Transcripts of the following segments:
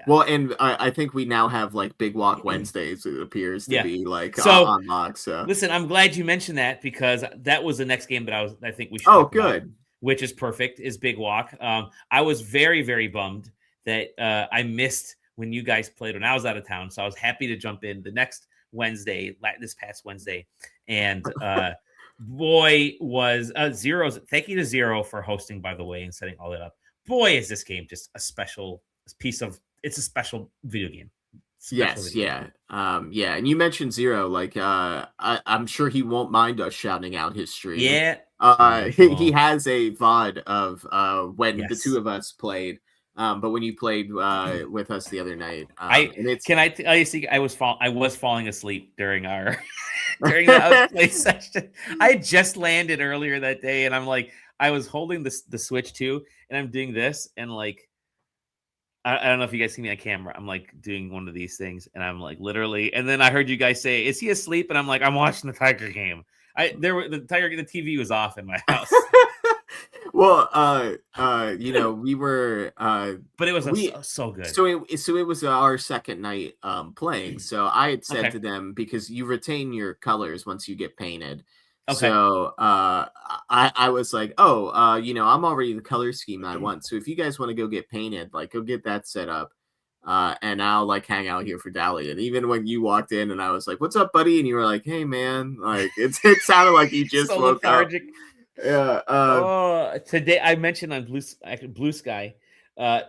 Well, and I think we now have like Big Walk Wednesdays. It appears to Yeah. be like So on lock. So listen, I'm glad you mentioned that because that was the next game that I think we should oh, talk about, good. which is perfect, is Big Walk. I was very, very bummed that I missed when you guys played when I was out of town. So I was happy to jump in the next Wednesday, this past Wednesday. And boy, was Zero's. Thank you to Zero for hosting, by the way, and setting all that up. Boy, is this game just a special piece of, it's a special video game. Yes, yeah. Yeah, and you mentioned Zero, like I'm sure he won't mind us shouting out his stream. Yeah. He has a VOD of when the two Yes. of us played. But when you played with us the other night, I and it's can I tell you, see, I was falling asleep during our during the outplay session. I had just landed earlier that day, and I'm like, I was holding the Switch too, and I'm doing this, and like, I don't know if you guys see me on camera. I'm like doing one of these things, and I'm like literally, and then I heard you guys say, "Is he asleep?" And I'm like, "I'm watching the Tiger game." The TV was off in my house. well, we were but it was so good. So it was our second night playing. So I had said to them, because you retain your colors once you get painted. Okay. So I was like, I'm already the color scheme I want. So if you guys want to go get painted, like go get that set up. And I'll like hang out here for Dali. And even when you walked in and I was like, "What's up, buddy?" and you were like, "Hey man," like it sounded like you just so woke lethargic. Up. Yeah. Today I mentioned on Blue Sky.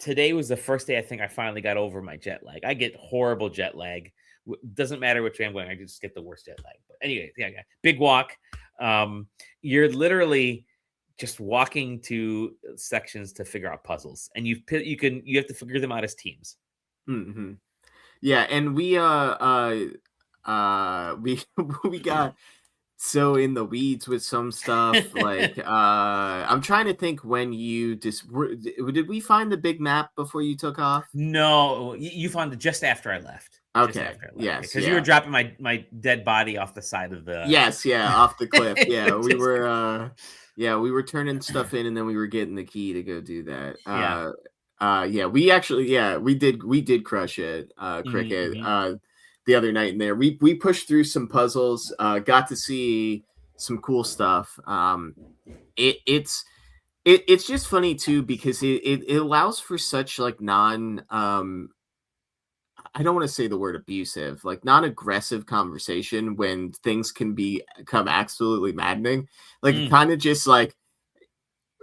Today was the first day I think I finally got over my jet lag. I get horrible jet lag. Doesn't matter which way I'm going. I just get the worst jet lag. But anyway, yeah. Big Walk. You're literally just walking to sections to figure out puzzles, and you have to figure them out as teams. Mm-hmm. Yeah, and we we got so in the weeds with some stuff. Like I'm trying to think when you did we find the big map before you took off? No, you found it just after I left. Okay. Yes. Because you were dropping my dead body off the side of the. Yes. Yeah. Off the cliff. Yeah. We were. We were turning stuff in, and then we were getting the key to go do that. We actually. We did crush it. Cricket. Mm-hmm. The other night in there, we pushed through some puzzles. Got to see some cool stuff. It's just funny too because it allows for such like I don't want to say the word abusive, like non-aggressive conversation when things can become absolutely maddening. Like kind of just like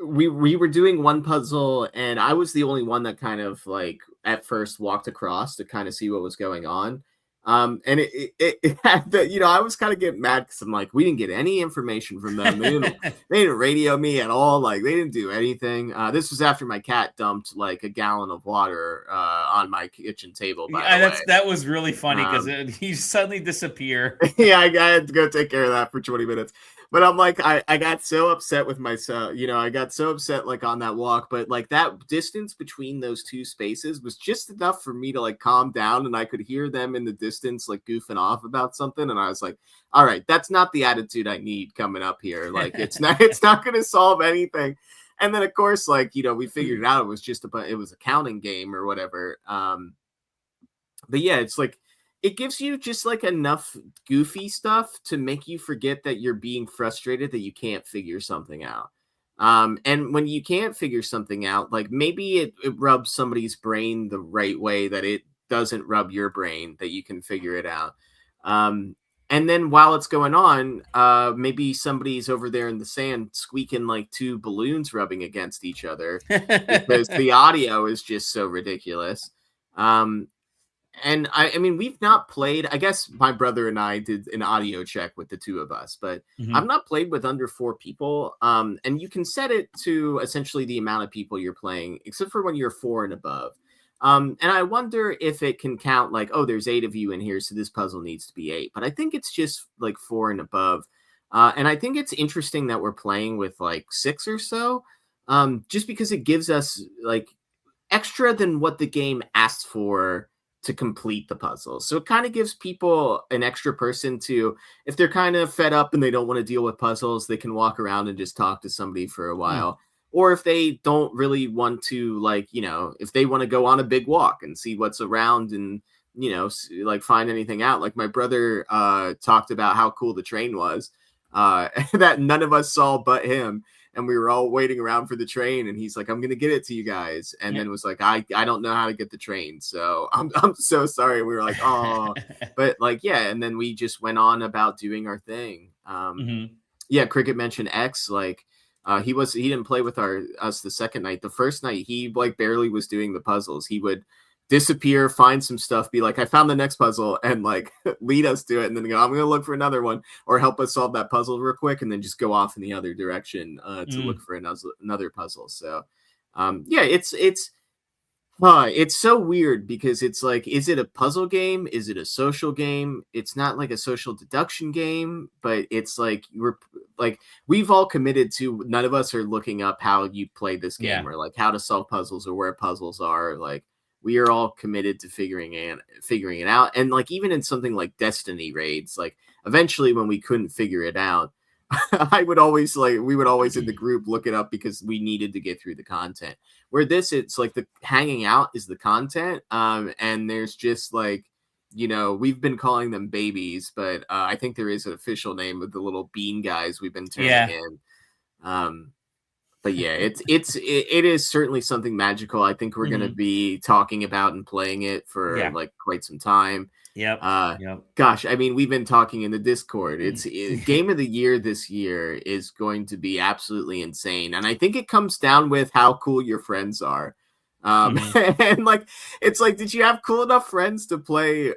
we were doing one puzzle and I was the only one that kind of like at first walked across to kind of see what was going on. And it had the, I was kind of getting mad because I'm like, we didn't get any information from them. They didn't radio me at all. Like they didn't do anything. This was after my cat dumped like a gallon of water on my kitchen table. That was really funny because he suddenly disappeared. Yeah, I had to go take care of that for 20 minutes. But I'm like, I got so upset with myself, I got so upset like on that walk, but like that distance between those two spaces was just enough for me to like calm down, and I could hear them in the distance like goofing off about something, and I was like, all right, that's not the attitude I need coming up here. Like it's not going to solve anything. And then of course, like, we figured it out. It was just it was a counting game or whatever. But yeah, it's like, it gives you just like enough goofy stuff to make you forget that you're being frustrated that you can't figure something out. And when you can't figure something out, like maybe it rubs somebody's brain the right way that it doesn't rub your brain, that you can figure it out. And then while it's going on, maybe somebody's over there in the sand squeaking like two balloons rubbing against each other because the audio is just so ridiculous. And I mean, we've not played, I guess my brother and I did an audio check with the two of us, but I've not played with under 4 people. And you can set it to essentially the amount of people you're playing, except for when you're 4 and above. And I wonder if it can count like, oh, there's 8 of you in here, so this puzzle needs to be 8. But I think it's just like 4 and above. And I think it's interesting that we're playing with like 6 or so, just because it gives us like extra than what the game asks for to complete the puzzle. So it kind of gives people an extra person to, if they're kind of fed up and they don't want to deal with puzzles, they can walk around and just talk to somebody for a while. or if they don't really want to, like, if they want to go on a big walk and see what's around and, like find anything out. Like my brother talked about how cool the train was that none of us saw but him. And we were all waiting around for the train, and he's like, "I'm gonna get it to you guys," and then was like, "I don't know how to get the train, so I'm so sorry." We were like, "Oh," but like, yeah, and then we just went on about doing our thing. Mm-hmm. Yeah, Cricket mentioned X. Like, he didn't play with us the second night. The first night, he like barely was doing the puzzles. He would disappear, find some stuff, be like, "I found the next puzzle," and like lead us to it, and then go, "I'm gonna look for another one," or help us solve that puzzle real quick, and then just go off in the other direction to look for another puzzle. So, yeah, it's so weird because it's like, is it a puzzle game? Is it a social game? It's not like a social deduction game, but it's like we've all committed to, none of us are looking up how you play this Yeah. game or like how to solve puzzles or where puzzles are. Like we are all committed to figuring it out. And like even in something like Destiny raids, like eventually when we couldn't figure it out, we would always in the group look it up because we needed to get through the content. Where this, it's like the hanging out is the content. And there's just like, we've been calling them babies, but I think there is an official name of the little bean guys we've been turning in. But yeah, it is certainly something magical. I think we're going to be talking about and playing it for like quite some time. Yep. Gosh, I mean, we've been talking in the Discord. It's game of the year this year is going to be absolutely insane, and I think it comes down with how cool your friends are. And like, it's like, did you have cool enough friends to play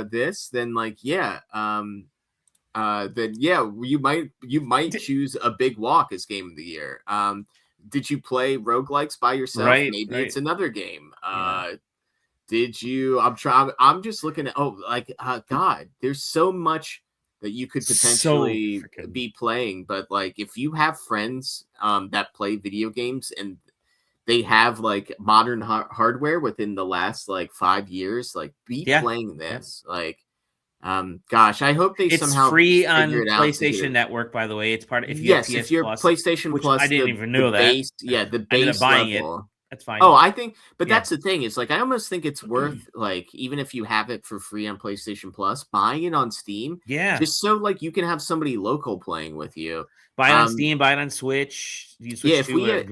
this? Then like, yeah, then yeah, you might choose a big walk as game of the year. Did you play roguelikes by yourself? Right, Maybe right. it's another game. Did you? I'm just looking at. Oh, like God, there's so much that you could potentially be playing. But like, if you have friends that play video games and they have like modern hardware within the last like 5 years, like be playing this. Like, gosh, I hope they somehow free on figure it out PlayStation Network. By the way, it's part of, if you yes, have PS if you're Plus, PlayStation which Plus, I didn't even know that. Base, yeah, the I ended up base buying level. it. That's fine. Oh, I think, but that's the thing. It's like I almost think it's worth, like, even if you have it for free on PlayStation Plus, buying it on Steam. Yeah. Just so like you can have somebody local playing with you. Buy it on Steam, buy it on Switch. You Switch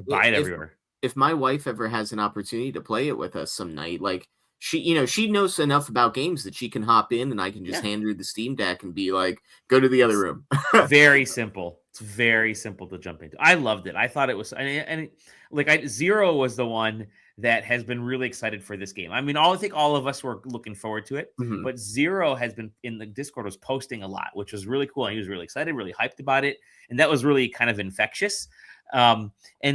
buy it everywhere. If my wife ever has an opportunity to play it with us some night, like she knows enough about games that she can hop in and I can just hand her the Steam Deck and be like, go to the other room. Very simple. It's very simple to jump into. I loved it. I thought it was, Zero was the one that has been really excited for this game. I mean, I think all of us were looking forward to it, but Zero has been in the Discord, was posting a lot, which was really cool. And he was really excited, really hyped about it. And that was really kind of infectious. And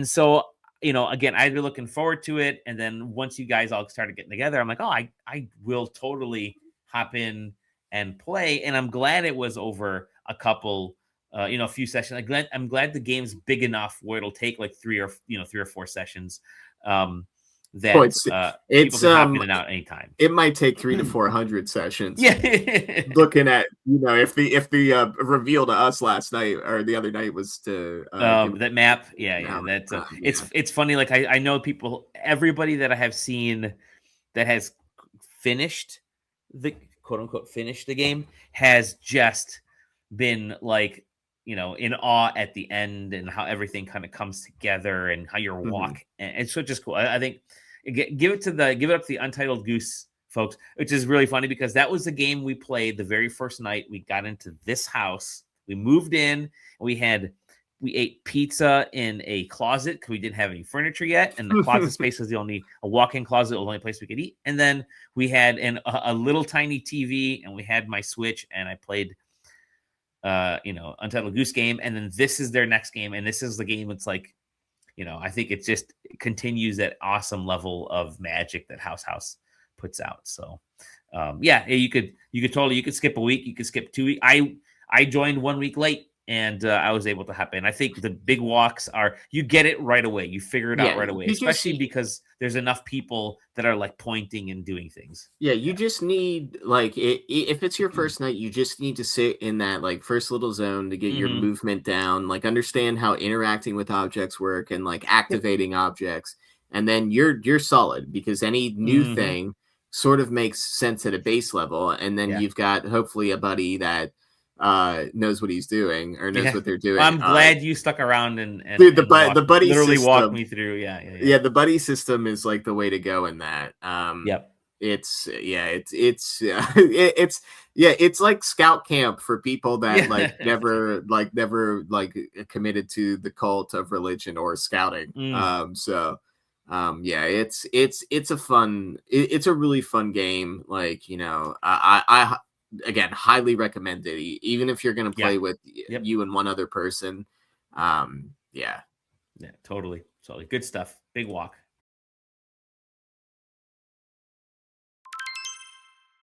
so, again, I'd be looking forward to it. And then once you guys all started getting together, I'm like, oh, I will totally hop in and play. And I'm glad it was over a couple, a few sessions. I'm glad the game's big enough where it'll take like 3 or 4 sessions. That people can hop in and out anytime. It might take 300 to 400 sessions. Yeah. Looking at, if the reveal to us last night or the other night was to that map. Yeah. That's it's funny. Like I know everybody that I have seen that has finished the quote unquote finished the game has just been like, in awe at the end and how everything kind of comes together and how your walk. And it's so just cool. I think give it up to the Untitled Goose folks, which is really funny because that was the game we played the very first night we got into this house. We moved in, we ate pizza in a closet because we didn't have any furniture yet. And the closet space was a walk-in closet, was the only place we could eat. And then we had a little tiny TV and we had my Switch and I played Untitled Goose Game. And then this is their next game. And this is the game. It's like, I think it just continues that awesome level of magic that House puts out. So, you could skip a week. You could skip 2 weeks. I joined 1 week late and I was able to hop in. I think the big walks are you get it right away. You figure it out Yeah, right away, you just especially because there's enough people that are like pointing and doing things. yeah, you just need like if it's your first night, you just need to sit in that like first little zone to get your Mm-hmm. movement down, like understand how interacting with objects work and like Yep. activating objects, and then you're solid because any new Mm-hmm. thing sort of makes sense at a base level, and then Yeah. you've got hopefully a buddy that knows what he's doing or knows Yeah. what they're Well, doing. I'm glad you stuck around and Dude, the walked buddy literally walked system, me through. Yeah. Yeah. Yeah. yeah, the buddy system is like the way to go in that. Yep. It's yeah, it's it's yeah, it's like scout camp for people that Yeah. That's right. never committed to the cult of religion or scouting. Mm. Yeah, it's a fun, it's a really fun game. Like I again highly recommend it, even if you're gonna Yeah. play with Yep. you and one other person. Yeah. Yeah. Totally. Totally. Good stuff. Big walk.